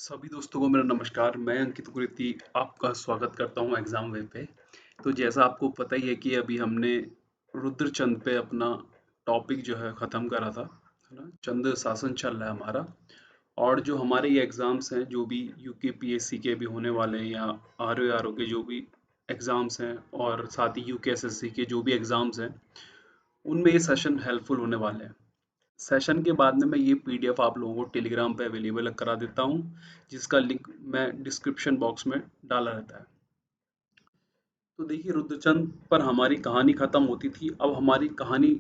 सभी दोस्तों को मेरा नमस्कार। मैं अंकित गुरुती आपका स्वागत करता हूं एग्जाम वे पे। तो जैसा आपको पता ही है कि अभी हमने रुद्रचंद पे अपना टॉपिक जो है ख़त्म करा था, है ना। चंद्र शासन चल रहा है हमारा। और जो हमारे ये एग्ज़ाम्स हैं, जो भी यूके पीएससी के भी होने वाले हैं या आरओ के जो भी एग्ज़ाम्स हैं और साथ ही यूके एसएससी के जो भी एग्ज़ाम्स हैं, उनमें ये सेशन हेल्पफुल होने वाले हैं। सेशन के बाद में मैं ये पीडीएफ आप लोगों को टेलीग्राम पे अवेलेबल करा देता हूँ, जिसका लिंक मैं डिस्क्रिप्शन बॉक्स में डाला रहता है। तो देखिए, रुद्रचंद पर हमारी कहानी खत्म होती थी। अब हमारी कहानी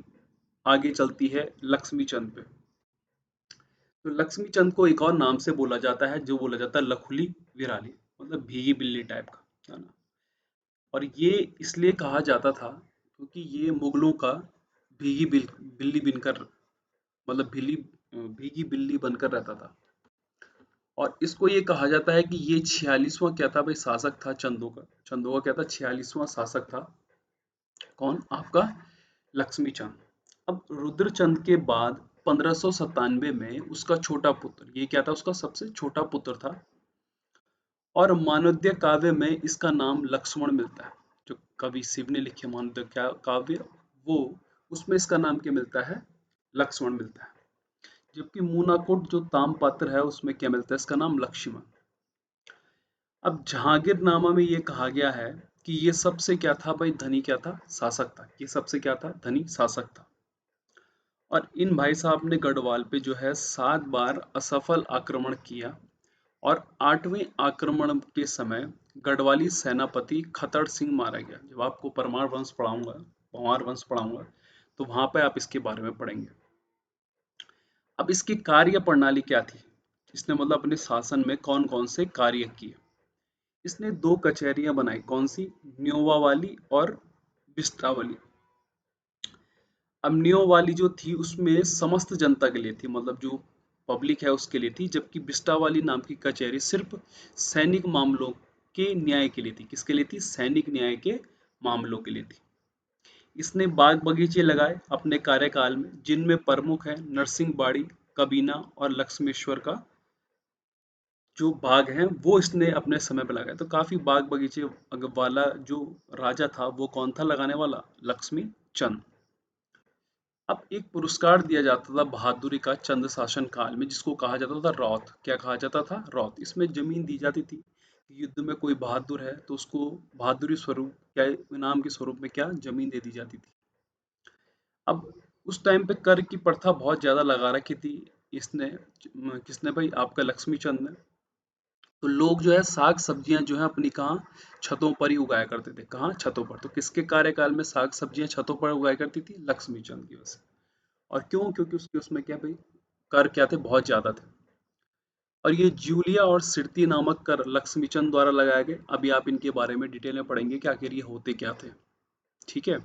आगे चलती है लक्ष्मी चंद पे। तो लक्ष्मी चंद को एक और नाम से बोला जाता है, जो बोला जाता है लखुली विराली, मतलब भीगी बिल्ली टाइप का, है ना। और ये इसलिए कहा जाता था क्योंकि ये मुगलों का बिल्ली बनकर, मतलब भीगी बिल्ली बनकर रहता था। और इसको ये कहा जाता है कि ये 46वां क्या था भाई, शासक था चंदों का। चंदों का क्या था, 46वां शासक था। कौन? आपका लक्ष्मी चंद। अब रुद्रचंद के बाद 1597 में उसका छोटा पुत्र, ये क्या था, उसका सबसे छोटा पुत्र था। और मानवद्य काव्य में इसका नाम लक्ष्मण मिलता है। जो कवि शिव ने लिखे मानवद्य काव्य, वो उसमें इसका नाम क्या मिलता है, लक्ष्मण मिलता है। जबकि मूनाकोट जो ताम्रपत्र है, उसमें क्या मिलता है, इसका नाम लक्ष्मण। अब जहांगीरनामा में ये कहा गया है कि ये सबसे क्या था भाई, धनी क्या था, शासक था। ये सबसे क्या था, धनी शासक था। और इन भाई साहब ने गढ़वाल पे जो है 7 बार असफल आक्रमण किया। और 8वें आक्रमण के समय गढ़वाली सेनापति खतर सिंह मारा गया। जब आपको परमार वंश पढ़ाऊंगा, तो वहां पे आप इसके बारे में पढ़ेंगे। अब इसकी कार्य प्रणाली क्या थी, इसने मतलब अपने शासन में कौन कौन से कार्य किए। इसने 2 कचहरियां बनाई, कौन सी, न्योवा वाली और बिस्ट्रा वाली। अब न्यो वाली जो थी उसमें समस्त जनता के लिए थी, मतलब जो पब्लिक है उसके लिए थी। जबकि बिस्टा वाली नाम की कचहरी सिर्फ सैनिक मामलों के न्याय के लिए थी। किसके लिए थी, सैनिक न्याय के मामलों के लिए थी। इसने बाग बगीचे लगाए अपने कार्यकाल में, जिनमें प्रमुख है नरसिंह बाड़ी, कबीना और लक्ष्मेश्वर का जो बाग हैं, वो इसने अपने समय पे लगाए। तो काफी बाग बगीचे वाला जो राजा था, वो कौन था लगाने वाला, लक्ष्मी चंद। अब एक पुरस्कार दिया जाता था बहादुरी का चंद शासन काल में, जिसको कहा जाता था रौत। क्या कहा जाता था, रौत। इसमें जमीन दी जाती थी। युद्ध में कोई बहादुर है तो उसको बहादुरी स्वरूप, क्या इनाम के स्वरूप में, क्या जमीन दे दी जाती थी। अब उस टाइम पे कर की प्रथा बहुत ज्यादा लगा रखी थी इसने, किसने भाई, आपका लक्ष्मी चंद ने। तो लोग जो है साग सब्जियां जो है अपनी कहाँ, छतों पर ही उगाया करते थे। कहाँ, छतों पर। तो किसके कार्यकाल में साग सब्जियां छतों पर उगाया करती थी, लक्ष्मी चंद की वजह से। और क्यों, क्योंकि उसके उसमें क्या भाई, कर क्या थे, बहुत ज्यादा थे। और ये जूलिया और सिरती नामक कर लक्ष्मीचंद द्वारा लगाए गए। अभी आप इनके बारे में डिटेल में पढ़ेंगे कि आखिर ये होते क्या थे। ठीक है।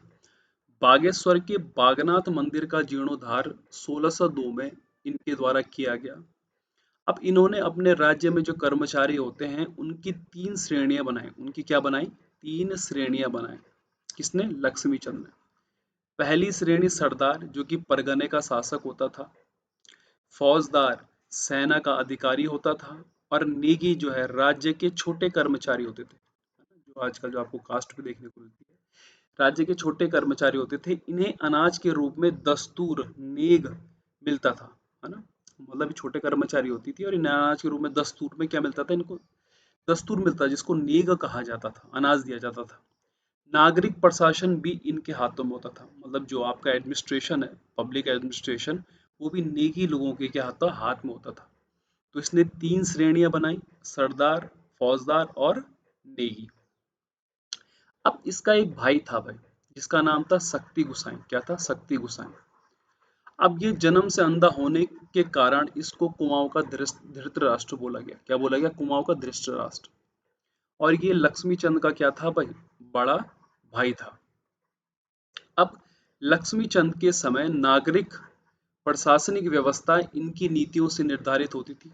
बागेश्वर के बागनाथ मंदिर का जीर्णोद्धार 1602 में इनके द्वारा किया गया। अब इन्होंने अपने राज्य में जो कर्मचारी होते हैं, उनकी 3 श्रेणियां बनाई। उनकी क्या बनाई, 3 श्रेणियां बनाई। किसने, लक्ष्मी चंद ने। पहली श्रेणी सरदार, जो कि परगने का शासक होता था। फौजदार, सेना का अधिकारी होता था। और नेगी जो है, राज्य के छोटे कर्मचारी होते थे। जो आजकल जो आपको कास्ट पे देखने को मिलती है, राज्य के छोटे कर्मचारी होते थे। इन्हें अनाज के रूप में दस्तूर, नेग मिलता था, है ना। मतलब छोटे कर्मचारी होती थी और इन्हें अनाज के रूप में दस्तूर में क्या मिलता था, इनको दस्तूर मिलता, जिसको नेग कहा जाता था, अनाज दिया जाता था। नागरिक प्रशासन भी इनके हाथों में होता था, मतलब जो आपका एडमिनिस्ट्रेशन है, पब्लिक एडमिनिस्ट्रेशन, वो भी नेकी लोगों के क्या हाथ हाथ में होता था। तो इसने 3 श्रेणियां बनाई, सरदार, फौजदार और नेगी। अब इसका एक भाई था भाई, जिसका नाम था शक्ति गुसाई। क्या था, शक्ति गुसाई। अब ये जन्म से अंधा होने के कारण इसको कुमाऊं का धृतराष्ट्र बोला गया। क्या बोला गया, कुमाऊं का धृतराष्ट्र। और ये लक्ष्मी चंद का क्या था भाई, बड़ा भाई था। अब लक्ष्मी चंद के समय नागरिक प्रशासनिक व्यवस्था इनकी नीतियों से निर्धारित होती थी।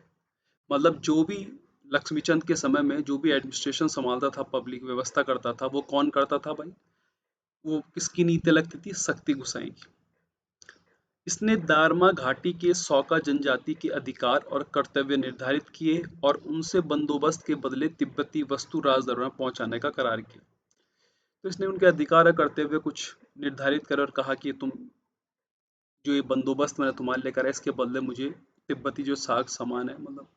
मतलब जो भी लक्ष्मीचंद के समय में जो भी एडमिनिस्ट्रेशन संभालता था, पब्लिक व्यवस्था करता था, वो कौन करता था भाई, वो किसकी नीति लगती थी, शक्ति गुसाई की। इसने दारमा घाटी के सौका जनजाति के अधिकार और कर्तव्य निर्धारित किए और उनसे बंदोबस्त के बदले तिब्बती वस्तु राज दरबार में पहुंचाने का करार किया। तो इसने उनके अधिकार और कर्तव्य कुछ निर्धारित करे और कहा कि तुम जो ये बंदोबस्त मैंने तुम्हारे लिए करा है, इसके बदले मुझे तिब्बती जो साग सामान है, मतलब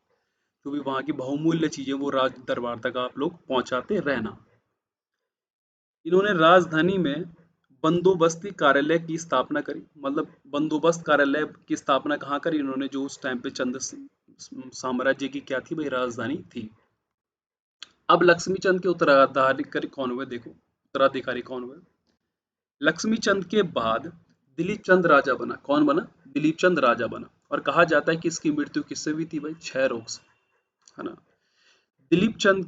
जो भी वहाँ की बहुमूल्य चीजें, वो राज दरबार तक आप लोग पहुंचाते रहना। इन्होंने राजधानी में बंदोबस्ती कार्यालय की स्थापना करी। मतलब बंदोबस्त कार्यालय की स्थापना कहाँ करी इन्होंने, जो उस टाइम पे चंद साम्राज्य की क्या थी भाई, राजधानी थी। अब लक्ष्मी चंद के उत्तराधिकारी कौन हुए, देखो उत्तराधिकारी कौन हुए। लक्ष्मी चंद के बाद दिलीप चंद राजा बना। कौन बना? दिलीप चंद राजा बना। और कहा जाता है कि इसकी मृत्यु किससे हुई थी भाई? क्षय रोग से, है ना। दलीप चंद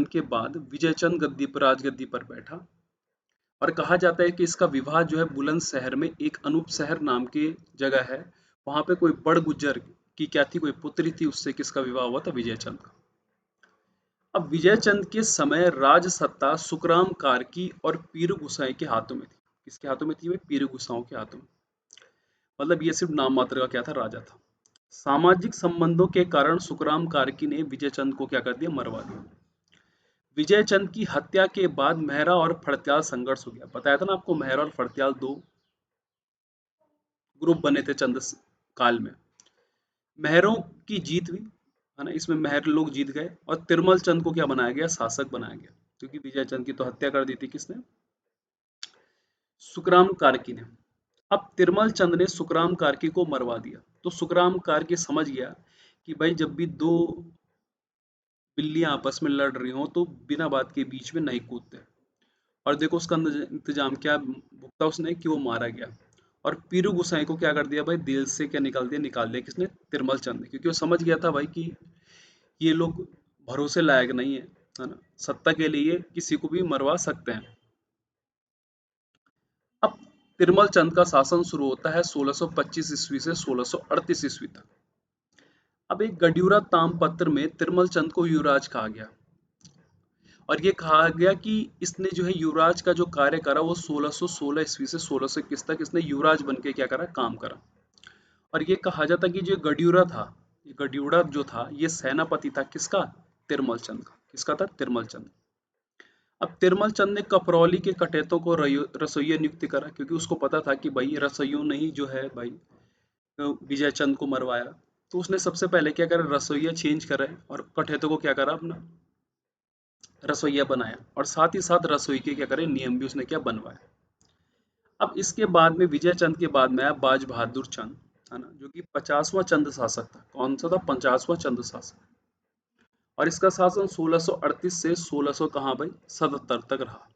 के बाद विजय चंद गद्दी पर, राजगद्दी पर बैठा। और कहा जाता है कि इसका विवाह जो है बुलंदशहर में एक अनूप शहर नाम की जगह है, वहां पे कोई बड़ गुज्जर की क्या थी, कोई पुत्री थी, उससे किसका विवाह हुआ था? विजय चंद का। अब विजय चंद के समय राज सत्ता सुखराम कार्की और पीरू गुसाई के हाथों में थी। किसके हाथों में थी वे? पीरू गुसाओं के हाथों में। मतलब ये सिर्फ नाम मात्र का क्या था, राजा था। सामाजिक संबंधों के कारण सुखराम कार्की ने विजय चंद को क्या कर दिया? मरवा दिया। विजय चंद की हत्या के बाद मेहरा और फड़त्याल संघर्ष हो गया। बताया था ना आपको, मेहरा और फड़त्याल दो ग्रुप बने थे चंद काल में। मेहरों की जीत हुई, है ना, इसमें मेहर लोग जीत गए और तिरमल चंद को क्या बनाया गया? शासक बनाया गया। क्योंकि विजय चंद की तो हत्या कर दी थी किसने? सुखराम कार्की ने। अब तिरमल चंद ने सुखराम कार्की को मरवा दिया। तो सुखराम कार्की समझ गया कि भाई जब भी दो बिल्लियां आपस में लड़ रही हो तो बिना बात के बीच में नहीं कूदते। और देखो उसका इंतजाम क्या भुगता उसने, कि वो मारा गया। और पीरू गुसाई को क्या कर दिया भाई? दिल से क्या निकाल दिया किसने? तिरमल चंद ने। क्योंकि वो समझ गया था भाई कि ये लोग भरोसे लायक नहीं है ना, सत्ता के लिए किसी को भी मरवा सकते हैं। अब तिरमल चंद का शासन शुरू होता है 1625 ईस्वी से 1638 ईस्वी तक। अब एक गड्यूरा तामपत्र में तिरमल चंद को युवराज कहा गया। और ये कहा गया कि इसने जो है युवराज का जो कार्य करा वो 1616 ईस्वी से 1621 तक इसने युवराज बन के क्या करा? काम करा। और ये कहा जाता कि जो गड्यूरा था, ये गड्यूरा जो था ये सेनापति था किसका? तिरमल चंद का। किसका था? तिरमल चंद। अब तिरमल चंद ने कपरौली के कटेतों को रसोइया नियुक्त करा, क्योंकि उसको पता था कि भाई रसोइयों ने ही जो है भाई विजय चंद को मरवाया। तो उसने सबसे पहले क्या करा? रसोइया चेंज करे और कठेतों को क्या करा? अपना रसोइया बनाया। और साथ ही साथ रसोई के क्या करे? नियम भी उसने क्या बनवाया। अब इसके बाद में विजय चंद के बाद में आया बाज बहादुर चंद, है ना, जो कि 50वां चंद शासक था। कौन सा था? 50वां चंद शासक। और इसका शासन 1638 से 1600 कहाँ भाई? 77 तक रहा।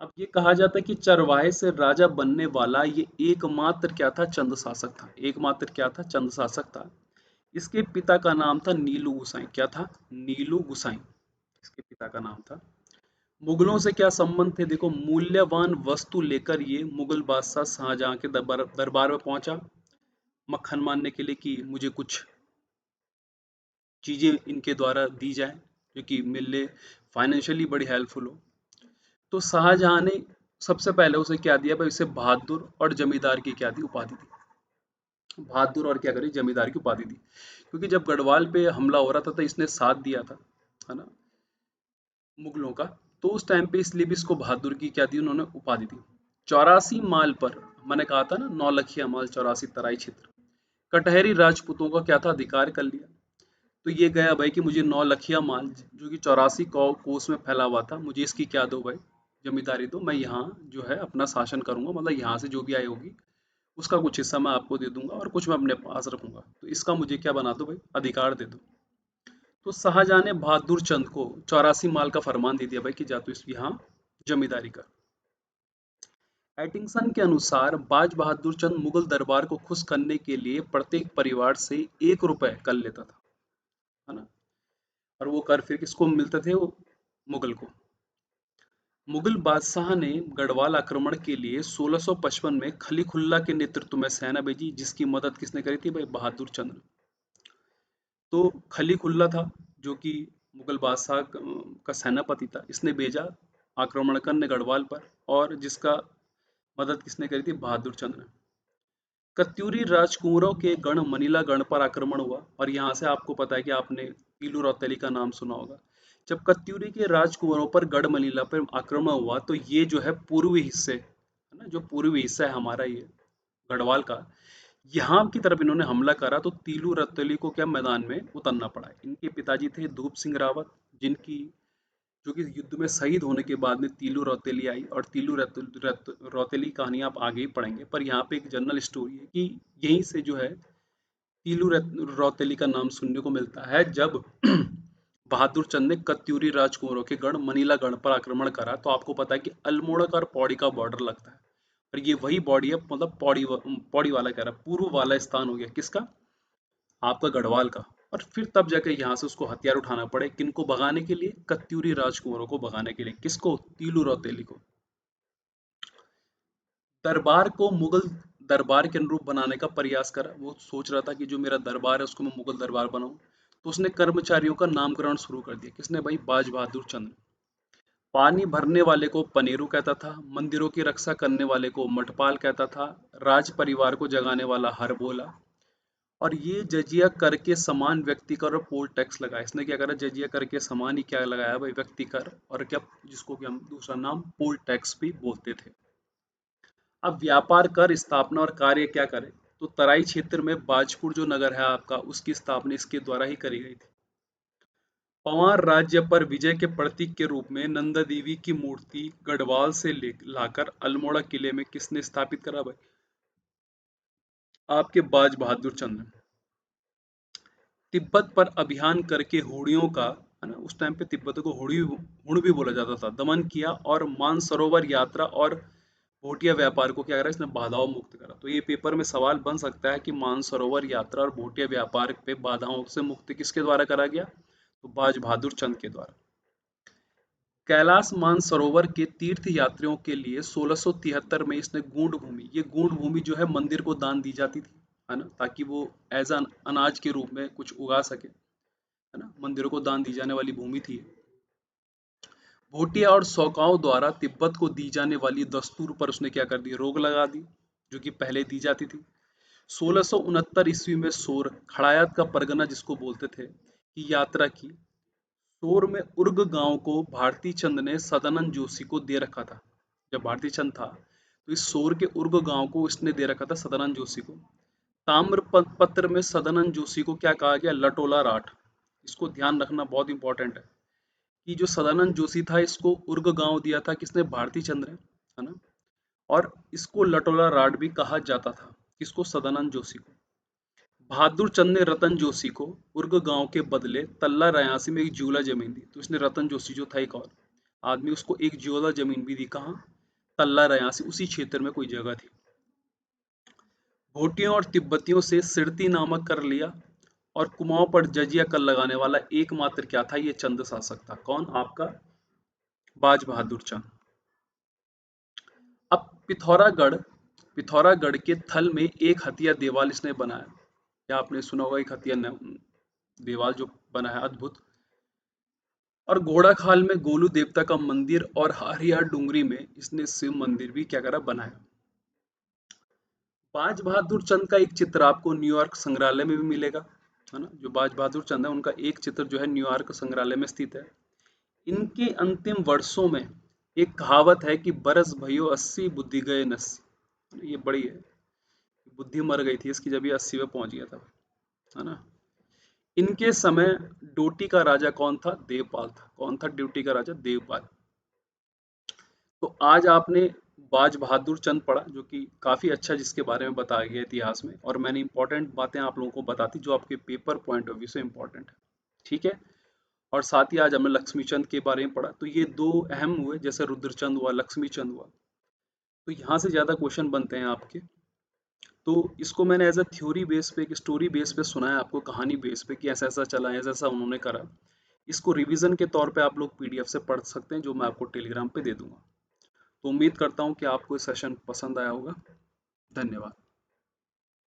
अब ये कहा जाता है कि चरवाहे से राजा बनने वाला ये एकमात्र क्या था? चंद शासक था। एकमात्र क्या था? चंद शासक था। इसके पिता का नाम था नीलू गुसाई। क्या था? नीलू गुसाई इसके पिता का नाम था। मुगलों से क्या संबंध थे? देखो मूल्यवान वस्तु लेकर ये मुगल बादशाह शाहजहां के दरबार में पहुंचा, मक्खन मानने के लिए कि मुझे कुछ चीजें इनके द्वारा दी जाए जो कि मिले, फाइनेंशियली बड़ी हेल्पफुल हो। तो शाहजहां ने सबसे पहले उसे क्या दिया भाई? उसे बहादुर और जमींदार की क्या दी? उपाधि दी। बहादुर और क्या करी? जमींदार की उपाधि दी। क्योंकि जब गढ़वाल पे हमला हो रहा था तो इसने साथ दिया था, है ना, मुगलों का। तो उस टाइम पे इसलिए भी इसको बहादुर की क्या दी? उन्होंने उपाधि दी। 84 माल पर, मैंने कहा था ना, 9 लखिया माल, 84 तराई क्षेत्र, कटहरी राजपूतों का क्या था? अधिकार कर लिया। तो ये गया भाई कि मुझे 9 लखिया माल जो कि 84 कोस में फैला हुआ था, मुझे इसकी क्या दो भाई? जमींदारी दो। मैं यहाँ जो है अपना शासन करूंगा, मतलब यहाँ से जो भी आय होगी उसका कुछ हिस्सा मैं आपको दे दूंगा और कुछ मैं अपने पास रखूंगा। तो इसका मुझे क्या बना दो भाई? अधिकार दे दो। तो शाहजहां ने बहादुर चंद को 84 माल का फरमान दे दिया भाई कि जा तू इस यहाँ जमींदारी कर। एटिंगसन के अनुसार बाज बहादुर चंद मुगल दरबार को खुश करने के लिए प्रत्येक परिवार से 1 रुपए कर लेता था, है ना। और वो कर फिर किसको मिलते थे? वो मुगल को। मुगल बादशाह ने गढ़वाल आक्रमण के लिए 1655 में खलीकुल्ला के नेतृत्व में सेना भेजी, जिसकी मदद किसने करी थी भाई? बहादुर चंद ने। तो खलीकुल्ला था जो कि मुगल बादशाह का सेनापति था, इसने भेजा आक्रमण करने गढ़वाल पर, और जिसका मदद किसने करी थी? बहादुर चंद ने। कत्यूरी राजकुंवरों के गण मनीला गण पर आक्रमण हुआ, और यहाँ से आपको पता है कि आपने पीलू रौतेली का नाम सुना होगा। जब कत्यूरी के राजकुंवरों पर गढ़ मनीला पर आक्रमण हुआ तो ये जो है पूर्वी हिस्से, है ना, जो पूर्वी हिस्सा है हमारा ये गढ़वाल का, यहाँ की तरफ इन्होंने हमला करा तो तीलू रौतेली को क्या मैदान में उतरना पड़ा। इनके पिताजी थे धूप सिंह रावत, जिनकी जो कि युद्ध में शहीद होने के बाद में तीलू रौतेली आई, और तीलू रौतेली कहानी आप आगे ही पढ़ेंगे। पर यहाँ पे एक जनरल स्टोरी है कि यहीं से जो है तीलू रौतेली का नाम सुनने को मिलता है। जब बहादुर चंद ने कत्यूरी राजकुंवरों के गढ़ मनीला गढ़ पर आक्रमण करा तो आपको पता है कि अल्मोड़ा का और पौड़ी का बॉर्डर लगता है, और ये वही बॉडी है, मतलब पौड़ी वाला कह रहा, पूर्व वाला स्थान हो गया किसका, आपका गढ़वाल का। और फिर तब जाके यहाँ से उसको हथियार उठाना पड़े, किनको भगाने के लिए, कत्यूरी राजकुंवरों को भगाने के लिए, किसको, तीलू रौतेली को। दरबार को मुगल दरबार के अनुरूप बनाने का प्रयास करा, वो सोच रहा था कि जो मेरा दरबार है उसको मैं मुगल दरबार बनाऊं। तो उसने कर्मचारियों का नामकरण शुरू कर दिया, किसने भाई, बाज बहादुर चंद। पानी भरने वाले को पनेरू कहता था, मंदिरों की रक्षा करने वाले को मठपाल कहता था, राज परिवार को जगाने वाला हर बोला, और ये जजिया कर के समान व्यक्ति कर और पोल टैक्स लगाया। इसने क्या करा, जजिया कर के समान ही क्या लगाया भाई, व्यक्ति कर, और क्या, जिसको कि हम दूसरा नाम पोल टैक्स भी बोलते थे। अब व्यापार कर स्थापना और कार्य क्या करे, तो तराई क्षेत्र में बाजपुर जो नगर है आपका, उसकी स्थापना इसके द्वारा ही करी गई थी। पवार राज्य पर विजय के प्रतीक के रूप में नंदा देवी की मूर्ति गढ़वाल से लाकर अल्मोड़ा किले में किसने स्थापित करा भाई, आपके बाज बहादुर चंद ने। तिब्बत पर अभियान करके हुड़ियों का, है ना, उस टाइम पे तिब्बत को हुड़ भी बोला जाता था, दमन किया, और मानसरोवर यात्रा और भोटिया व्यापार को क्या करा, इसने बाधाओं मुक्त करा। तो ये पेपर में सवाल बन सकता है कि मानसरोवर यात्रा और भोटिया व्यापार पे बाधाओं से मुक्त किसके द्वारा करा गया, तो बाज बहादुर चंद के द्वारा। कैलाश मानसरोवर के तीर्थ यात्रियों के लिए 1673 में इसने गूंड भूमि, ये गूंड भूमि जो है मंदिर को दान दी जाती थी, है ना, ताकि वो एज अन अनाज के रूप में कुछ उगा सके, है ना, मंदिरों को दान दी जाने वाली भूमि थी। भोटिया और सौकाओं द्वारा तिब्बत को दी जाने वाली दस्तूर पर उसने क्या कर दिया, रोक लगा दी, जो कि पहले दी जाती थी। 1669 ईस्वी में सोर खड़ायत का परगना जिसको बोलते थे की यात्रा की। सोर में उर्ग गांव को भारती चंद ने सदानंद जोशी को दे रखा था। जब भारती चंद था तो इस सोर के उर्ग गांव को इसने दे रखा था सदानंद जोशी को। ताम्र पत्र में सदानंद जोशी को क्या कहा गया, लटोला राठ। इसको ध्यान रखना, बहुत इंपॉर्टेंट है कि जो सदानंद जोशी था इसको उर्ग गांव दिया था किसने, भारती चंद्र ने, है ना, और इसको लटोला राठ भी कहा जाता था, किसको, सदानंद जोशी को। बहादुर चंद ने रतन जोशी को उर्ग गांव के बदले तल्ला रयासी में एक ज्यूला जमीन दी। तो इसने रतन जोशी जो था एक और आदमी, उसको एक ज्यूला जमीन भी दी, कहाँ, तल्ला रयासी, उसी क्षेत्र में कोई जगह थी। भोटियों और तिब्बतियों से सिरती नामक कर लिया, और कुमाऊं पर जजिया कर लगाने वाला एकमात्र क्या था, ये चंद शासक था, कौन, आपका बाज बहादुर चंद। अब पिथौरागढ़ के थल में एक हथिया देवाल इसने बनाया। क्या आपने सुना होगा, एक हथिया देवाल जो बना है अद्भुत। और घोड़ाखाल में गोलू देवता का मंदिर, और हरियार डूंगरी में इसने शिव मंदिर भी क्या करा, बनाया। बाज बहादुर चंद का एक चित्र आपको न्यूयॉर्क संग्रहालय में भी मिलेगा, है ना, जो बाज बहादुर चंद है उनका एक चित्र जो है न्यूयॉर्क संग्रहालय में स्थित है। इनके अंतिम वर्षों में एक कहावत है कि बरस भयो 80 बुद्धि गए 80। ये बड़ी है, बुद्धि मर गई थी इसकी जब ये 80 में पहुंच गया था, है ना। इनके समय डोटी का राजा कौन था, देवपाल था। कौन था डोटी का राजा, देवपाल। तो आज आपने बाज बहादुर चंद पढ़ा, जो कि काफी अच्छा, जिसके बारे में बताया गया इतिहास में, और मैंने इंपॉर्टेंट बातें आप लोगों को बताती जो आपके पेपर पॉइंट ऑफ व्यू से इंपॉर्टेंट है, ठीक है। और साथ ही आज हमने लक्ष्मी चंद के बारे में पढ़ा। तो ये दो अहम हुए, जैसे रुद्रचंद हुआ, लक्ष्मी चंद हुआ। तो यहाँ से ज्यादा क्वेश्चन बनते हैं आपके। तो इसको मैंने एज अ थ्योरी बेस पे, एक स्टोरी बेस पे सुनाया आपको, कहानी बेस पे, कि ऐसा ऐसा चला, ऐसा ऐसा उन्होंने करा। इसको रिवीजन के तौर पे आप लोग पीडीएफ से पढ़ सकते हैं, जो मैं आपको टेलीग्राम पे दे दूंगा। तो उम्मीद करता हूँ कि आपको ये सेशन पसंद आया होगा। धन्यवाद।